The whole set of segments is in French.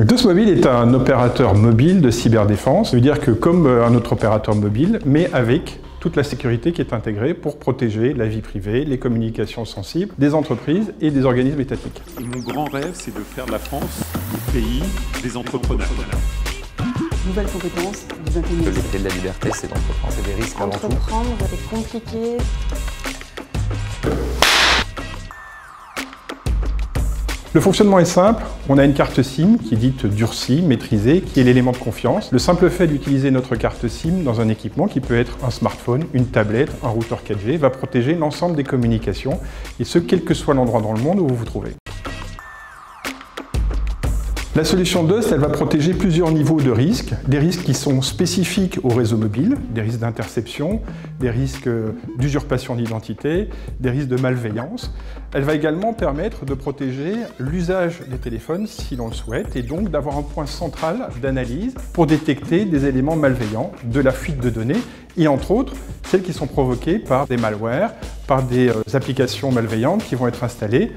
Dust Mobile est un opérateur mobile de cyberdéfense. Ça veut dire que comme un autre opérateur mobile, mais avec toute la sécurité qui est intégrée pour protéger la vie privée, les communications sensibles des entreprises et des organismes étatiques. Mon grand rêve, c'est de faire de la France le pays des entrepreneurs. Nouvelles compétences, des intelligences. Les clés de la liberté, c'est d'entreprendre, c'est des risques avant tout. Entreprendre, c'est compliqué. Le fonctionnement est simple, on a une carte SIM qui est dite durcie, maîtrisée, qui est l'élément de confiance. Le simple fait d'utiliser notre carte SIM dans un équipement qui peut être un smartphone, une tablette, un routeur 4G, va protéger l'ensemble des communications, et ce, quel que soit l'endroit dans le monde où vous vous trouvez. La solution Dust, elle va protéger plusieurs niveaux de risques, des risques qui sont spécifiques au réseau mobile, des risques d'interception, des risques d'usurpation d'identité, des risques de malveillance. Elle va également permettre de protéger l'usage des téléphones si l'on le souhaite et donc d'avoir un point central d'analyse pour détecter des éléments malveillants, de la fuite de données et entre autres celles qui sont provoquées par des malwares, par des applications malveillantes qui vont être installées.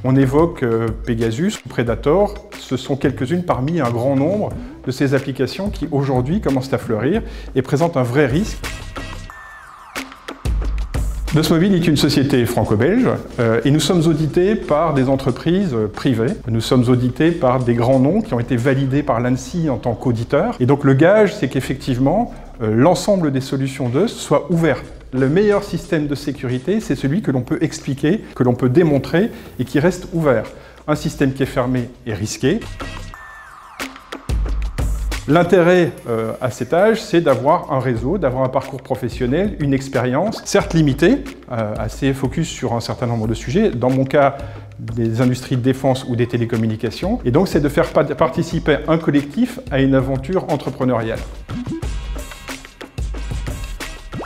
On évoque Pegasus ou Predator, ce sont quelques-unes parmi un grand nombre de ces applications qui aujourd'hui commencent à fleurir et présentent un vrai risque. Dust Mobile est une société franco-belge et nous sommes audités par des entreprises privées. Nous sommes audités par des grands noms qui ont été validés par l'ANSSI en tant qu'auditeurs. Et donc le gage, c'est qu'effectivement, l'ensemble des solutions Dust soient ouvertes. Le meilleur système de sécurité, c'est celui que l'on peut expliquer, que l'on peut démontrer et qui reste ouvert. Un système qui est fermé est risqué. L'intérêt à cet âge, c'est d'avoir un réseau, d'avoir un parcours professionnel, une expérience, certes limitée, assez focus sur un certain nombre de sujets, dans mon cas, des industries de défense ou des télécommunications. Et donc, c'est de faire participer un collectif à une aventure entrepreneuriale.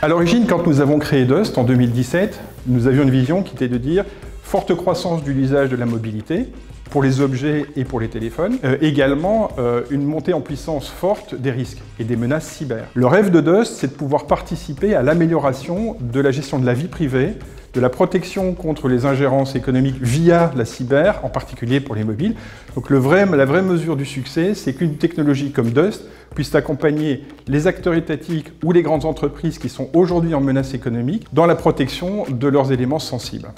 À l'origine, quand nous avons créé Dust en 2017, nous avions une vision qui était de dire forte croissance de l'usage de la mobilité pour les objets et pour les téléphones, également une montée en puissance forte des risques et des menaces cyber. Le rêve de Dust, c'est de pouvoir participer à l'amélioration de la gestion de la vie privée, de la protection contre les ingérences économiques via la cyber, en particulier pour les mobiles. Donc la vraie mesure du succès, c'est qu'une technologie comme Dust puisse accompagner les acteurs étatiques ou les grandes entreprises qui sont aujourd'hui en menace économique dans la protection de leurs éléments sensibles.